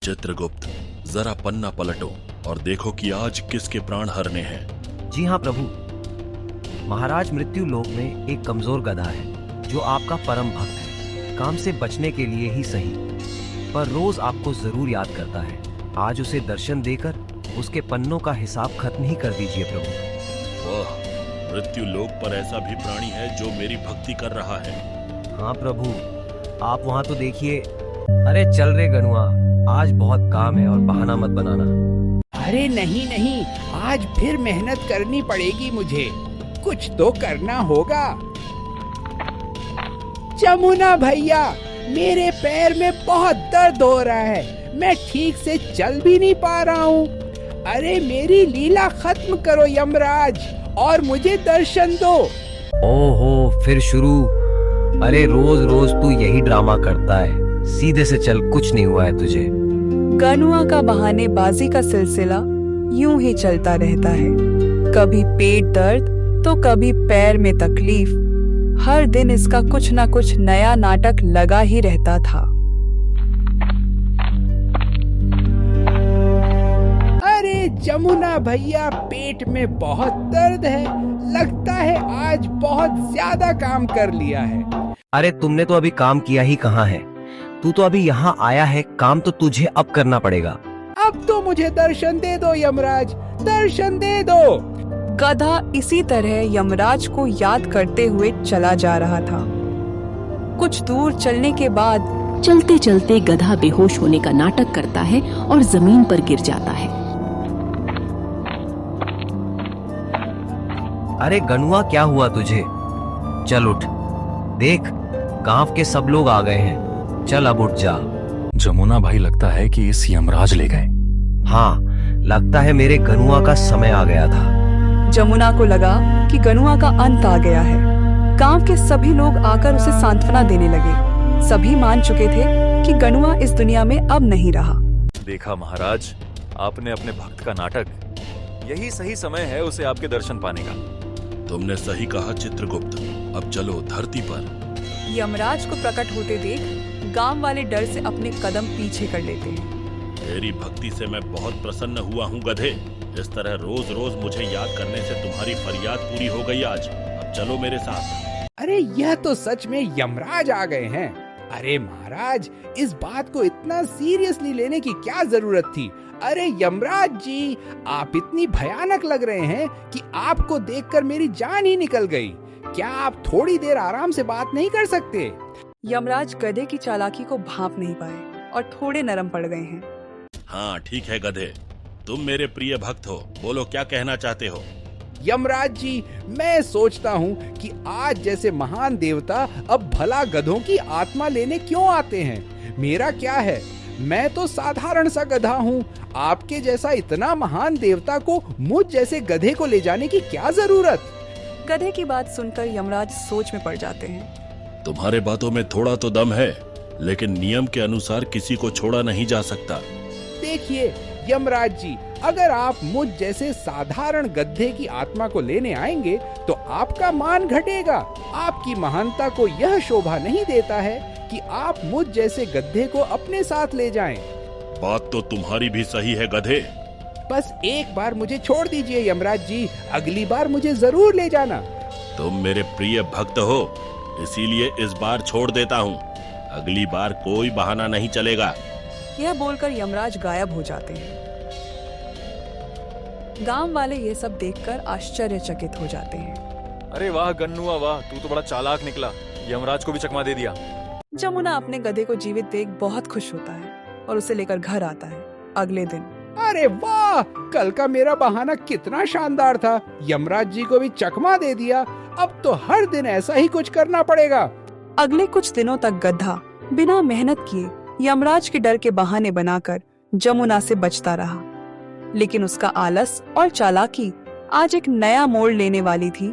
चित्रगुप्त, जरा पन्ना पलटो और देखो कि आज किसके प्राण हरने हैं। जी हाँ प्रभु। महाराज, मृत्यु लोक में एक कमजोर गधा है जो आपका परम भक्त है। काम से बचने के लिए ही सही, पर रोज आपको जरूर याद करता है। आज उसे दर्शन देकर उसके पन्नों का हिसाब खत्म ही कर दीजिए प्रभु। वाह, मृत्यु लोक पर ऐसा भी प्राणी है जो मेरी भक्ति कर रहा है। हाँ प्रभु, आप वहाँ तो देखिए। अरे चल रे गनुआ, आज बहुत काम है और बहाना मत बनाना। अरे नहीं नहीं, आज फिर मेहनत करनी पड़ेगी मुझे। कुछ तो करना होगा। जमुना भैया, मेरे पैर में बहुत दर्द हो रहा है। मैं ठीक से चल भी नहीं पा रहा हूँ। अरे मेरी लीला खत्म करो यमराज और मुझे दर्शन दो। ओहो, फिर शुरू। अरे रोज रोज तू यही ड्रामा करता है। सीधे से चल, कुछ नहीं हुआ है तुझे। गनुआ का बहानेबाजी का सिलसिला यूं ही चलता रहता है। कभी पेट दर्द तो कभी पैर में तकलीफ। हर दिन इसका कुछ ना कुछ नया नाटक लगा ही रहता था। अरे जमुना भैया, पेट में बहुत दर्द है। लगता है आज बहुत ज्यादा काम कर लिया है। अरे तुमने तो अभी काम किया ही कहाँ है। तू तो अभी यहाँ आया है, काम तो तुझे अब करना पड़ेगा। अब तो मुझे दर्शन दे दो यमराज, दर्शन दे दो। गधा इसी तरह यमराज को याद करते हुए चला जा रहा था। कुछ दूर चलने के बाद चलते चलते गधा बेहोश होने का नाटक करता है और जमीन पर गिर जाता है। अरे गनुआ, क्या हुआ तुझे? चल उठ, देख गांव के सब लोग आ गए हैं। चल अब उठ जा। जमुना भाई, लगता है कि इस यमराज ले गए। हाँ, लगता है मेरे गनुआ का समय आ गया था। जमुना को लगा कि गनुआ का अंत आ गया है। गांव के सभी लोग आकर उसे सांत्वना देने लगे। सभी मान चुके थे कि गनुआ इस दुनिया में अब नहीं रहा। देखा महाराज, आपने अपने भक्त का नाटक। यही सही समय है उसे आपके दर्शन पाने का। तुमने सही कहा चित्रगुप्त। अब चलो धरती पर। यमराज को प्रकट होते देख गांव वाले डर से अपने कदम पीछे कर लेते हैं। तेरी भक्ति से मैं बहुत प्रसन्न हुआ हूँ गधे। इस तरह रोज रोज मुझे याद करने से तुम्हारी फरियाद पूरी हो गई आज। अब चलो मेरे साथ। अरे यह तो सच में यमराज आ गए हैं। अरे महाराज, इस बात को इतना सीरियसली लेने की क्या जरूरत थी। अरे यमराज जी, आप इतनी भयानक लग रहे हैं कि आपको देखकर मेरी जान ही निकल गई। क्या आप थोड़ी देर आराम से बात नहीं कर सकते? यमराज गधे की चालाकी को भांप नहीं पाए और थोड़े नरम पड़ गए हैं। हाँ ठीक है गधे, तुम मेरे प्रिय भक्त हो। बोलो, क्या कहना चाहते हो? यमराज जी, मैं सोचता हूँ कि आज जैसे महान देवता अब भला गधों की आत्मा लेने क्यों आते हैं। मेरा क्या है, मैं तो साधारण सा गधा हूँ। आपके जैसा इतना महान देवता को मुझ जैसे गधे को ले जाने की क्या जरूरत। गधे की बात सुनकर यमराज सोच में पड़ जाते हैं। तुम्हारे बातों में थोड़ा तो दम है, लेकिन नियम के अनुसार किसी को छोड़ा नहीं जा सकता। देखिए यमराज जी, अगर आप मुझ जैसे साधारण गधे की आत्मा को लेने आएंगे तो आपका मान घटेगा। आपकी महानता को यह शोभा नहीं देता है कि आप मुझ जैसे गधे को अपने साथ ले जाएं। बात तो तुम्हारी भी सही है गधे। बस एक बार मुझे छोड़ दीजिए यमराज जी, अगली बार मुझे जरूर ले जाना। तुम मेरे प्रिय भक्त हो, इसीलिए इस बार छोड़ देता हूँ। अगली बार कोई बहाना नहीं चलेगा। यह बोलकर यमराज गायब हो जाते हैं। गांव वाले ये सब देखकर आश्चर्यचकित हो जाते हैं। अरे वाह गन्नुआ वाह, तू तो बड़ा चालाक निकला। यमराज को भी चकमा दे दिया। जमुना अपने गधे को जीवित देख बहुत खुश होता है और उसे लेकर घर आता है। अगले दिन अरे वाह, कल का मेरा बहाना कितना शानदार था। यमराज जी को भी चकमा दे दिया। अब तो हर दिन ऐसा ही कुछ करना पड़ेगा। अगले कुछ दिनों तक गधा बिना मेहनत किए यमराज के डर के बहाने बनाकर जमुना से बचता रहा। लेकिन उसका आलस और चालाकी आज एक नया मोड़ लेने वाली थी।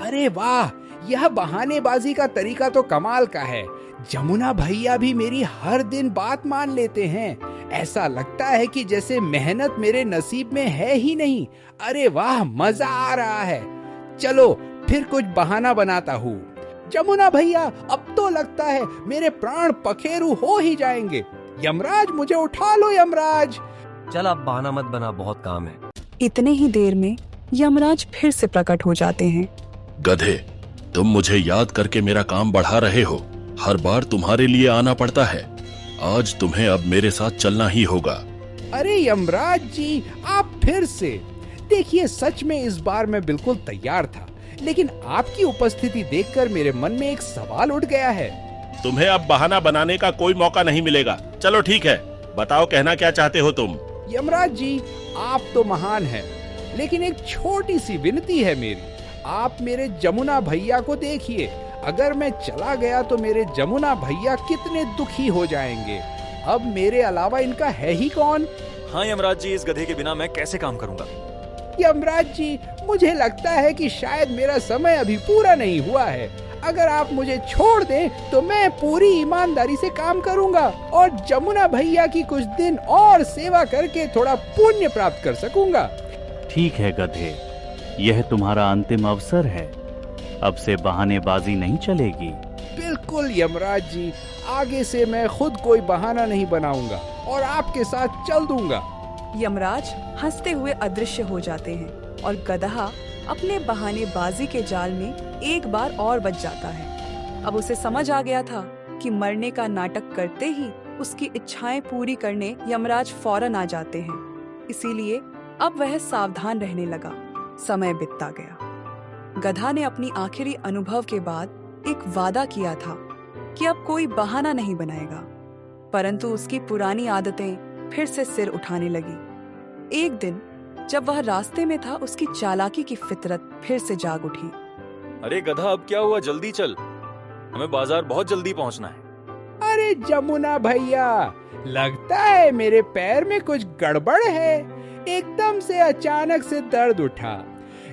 अरे वाह, यह बहानेबाजी का तरीका तो कमाल का है। जमुना भैया भी मेरी हर दिन बात मान लेते हैं। ऐसा लगता है कि जैसे मेहनत मेरे नसीब में है ही नहीं। अरे वाह, मजा आ रहा है। चलो फिर कुछ बहाना बनाता हूँ। जमुना भैया, अब तो लगता है मेरे प्राण पखेरु हो ही जाएंगे। यमराज मुझे उठा लो यमराज। चल अब बहाना मत बना, बहुत काम है। इतने ही देर में यमराज फिर से प्रकट हो जाते हैं। गधे, तुम मुझे याद करके मेरा काम बढ़ा रहे हो। हर बार तुम्हारे लिए आना पड़ता है। आज तुम्हें अब मेरे साथ चलना ही होगा। अरे यमराज जी, आप फिर से। देखिए, सच में इस बार मैं बिल्कुल तैयार था, लेकिन आपकी उपस्थिति देखकर मेरे मन में एक सवाल उठ गया है। तुम्हें अब बहाना बनाने का कोई मौका नहीं मिलेगा। चलो ठीक है, बताओ कहना क्या चाहते हो तुम। यमराज जी, आप तो महान हैं, लेकिन एक छोटी सी विनती है मेरी। आप मेरे जमुना भैया को देखिए। अगर मैं चला गया तो मेरे जमुना भैया कितने दुखी हो जाएंगे। अब मेरे अलावा इनका है ही कौन। हाँ यमराज जी, इस गधे के बिना मैं कैसे काम करूंगा। यमराज जी, मुझे लगता है कि शायद मेरा समय अभी पूरा नहीं हुआ है। अगर आप मुझे छोड़ दें तो मैं पूरी ईमानदारी से काम करूंगा और जमुना भैया की कुछ दिन और सेवा करके थोड़ा पुण्य प्राप्त कर सकूंगा। ठीक है गधे, यह तुम्हारा अंतिम अवसर है। अब से बहानेबाजी नहीं चलेगी। बिल्कुल यमराज जी, आगे से मैं खुद कोई बहाना नहीं बनाऊंगा और आपके साथ चल दूंगा। यमराज हंसते हुए अदृश्य हो जाते हैं और गधा अपने बहानेबाजी के जाल में एक बार और बच जाता है। अब उसे समझ आ गया था कि मरने का नाटक करते ही उसकी इच्छाएं पूरी करने यमराज फौरन आ जाते हैं। इसीलिए अब वह सावधान रहने लगा। समय बीतता गया। गधा ने अपनी आखिरी अनुभव के बाद एक वादा किया था कि अब कोई बहाना नहीं बनाएगा, परंतु उसकी पुरानी आदतें फिर से सिर उठाने लगी। एक दिन जब वह रास्ते में था, उसकी चालाकी की फितरत फिर से जाग उठी। अरे गधा, अब क्या हुआ, जल्दी चल, हमें बाजार बहुत जल्दी पहुंचना है। अरे जमुना भैया, लगता है मेरे पैर में कुछ गड़बड़ है। एकदम से अचानक से दर्द उठा।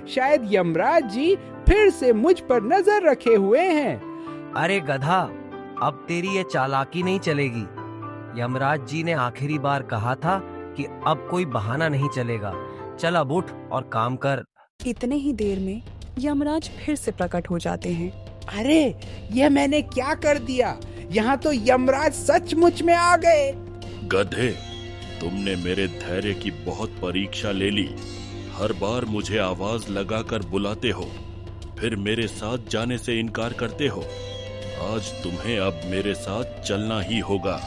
शायद यमराज जी फिर से मुझ पर नजर रखे हुए हैं। अरे गधा, अब तेरी ये चालाकी नहीं चलेगी। यमराज जी ने आखिरी बार कहा था कि अब कोई बहाना नहीं चलेगा। चल अब उठ और काम कर। इतने ही देर में यमराज फिर से प्रकट हो जाते हैं। अरे ये मैंने क्या कर दिया। यहाँ तो यमराज सचमुच में आ गए। गधे, तुमने मेरे धैर्य की बहुत परीक्षा ले ली। हर बार मुझे आवाज लगाकर बुलाते हो, फिर मेरे साथ जाने से इनकार करते हो। आज तुम्हें अब मेरे साथ चलना ही होगा।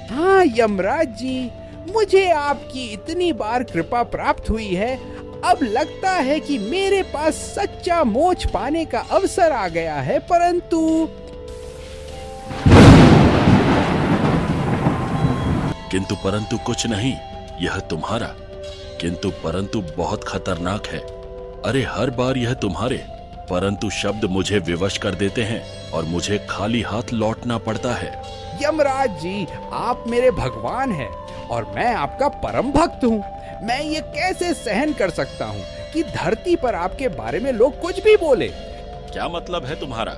हाँ यमराज जी, मुझे आपकी इतनी बार कृपा प्राप्त हुई है। अब लगता है कि मेरे पास सच्चा मोक्ष पाने का अवसर आ गया है, परंतु किंतु परंतु कुछ नहीं। यह तुम्हारा किंतु परंतु बहुत खतरनाक है। अरे हर बार यह तुम्हारे परंतु शब्द मुझे विवश कर देते हैं और मुझे खाली हाथ लौटना पड़ता है। यमराज जी, आप मेरे भगवान हैं और मैं आपका परम भक्त हूँ। मैं ये कैसे सहन कर सकता हूँ कि धरती पर आपके बारे में लोग कुछ भी बोले। क्या मतलब है तुम्हारा?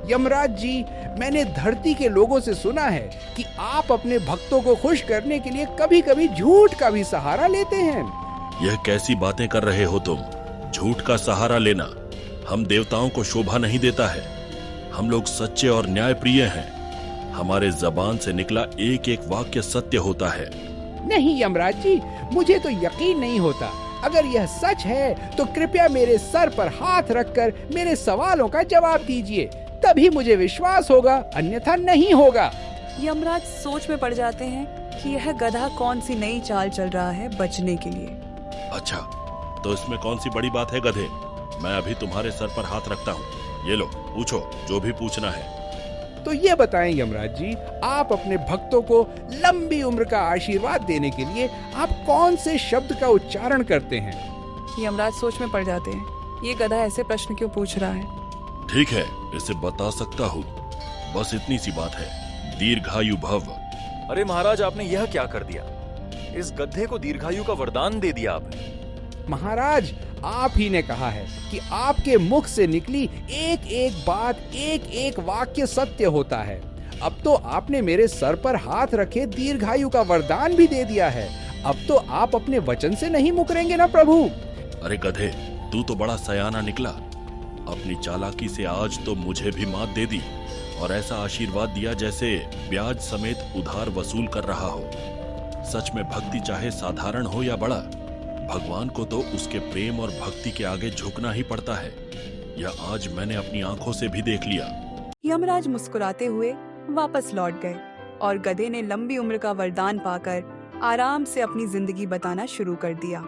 यमराज जी, मैंने धरती के लोगों से सुना है कि आप अपने भक्तों को खुश करने के लिए कभी कभी झूठ का भी सहारा लेते हैं। यह कैसी बातें कर रहे हो तुम? झूठ का सहारा लेना हम देवताओं को शोभा नहीं देता है। हम लोग सच्चे और न्यायप्रिय हैं। हमारे जबान से निकला एक एक वाक्य सत्य होता है। नहीं यमराज जी, मुझे तो यकीन नहीं होता। अगर यह सच है तो कृपया मेरे सर पर हाथ रखकर मेरे सवालों का जवाब दीजिए, तभी मुझे विश्वास होगा, अन्यथा नहीं होगा। यमराज सोच में पड़ जाते हैं कि यह गधा कौन सी नई चाल चल रहा है बचने के लिए। अच्छा, तो इसमें कौन सी बड़ी बात है गधे? मैं अभी तुम्हारे सर पर हाथ रखता हूँ। ये लो, पूछो जो भी पूछना है। तो ये बताएं यमराज जी, आप अपने भक्तों को लंबी उम्र का आशीर्वाद देने के लिए आप कौन से शब्द का उच्चारण करते हैं? यमराज सोच में पड़ जाते हैं, ये गधा ऐसे प्रश्न क्यों पूछ रहा है। ठीक है, इसे बता सकता हूँ। बस इतनी सी बात है, दीर्घायु भव। अरे महाराज, आपने यह क्या कर दिया? इस गधे को दीर्घायु का वरदान दे दिया आपने। महाराज, आप ही ने कहा है कि आपके मुख से निकली एक एक बात, एक एक वाक्य सत्य होता है। अब तो आपने मेरे सर पर हाथ रखे दीर्घायु का वरदान भी दे दिया है। अब तो आप अपने वचन से नहीं मुकरेंगे ना प्रभु? अरे गधे, तू तो बड़ा सयाना निकला। अपनी चालाकी से आज तो मुझे भी मात दे दी। और ऐसा आशीर्वाद दिया जैसे ब्याज समेत उधार वसूल कर रहा हो। सच में भक्ति चाहे साधारण हो या बड़ा, भगवान को तो उसके प्रेम और भक्ति के आगे झुकना ही पड़ता है। यह आज मैंने अपनी आंखों से भी देख लिया। यमराज मुस्कुराते हुए वापस लौट गए और गधे ने लंबी उम्र का वरदान पाकर आराम से अपनी जिंदगी बताना शुरू कर दिया।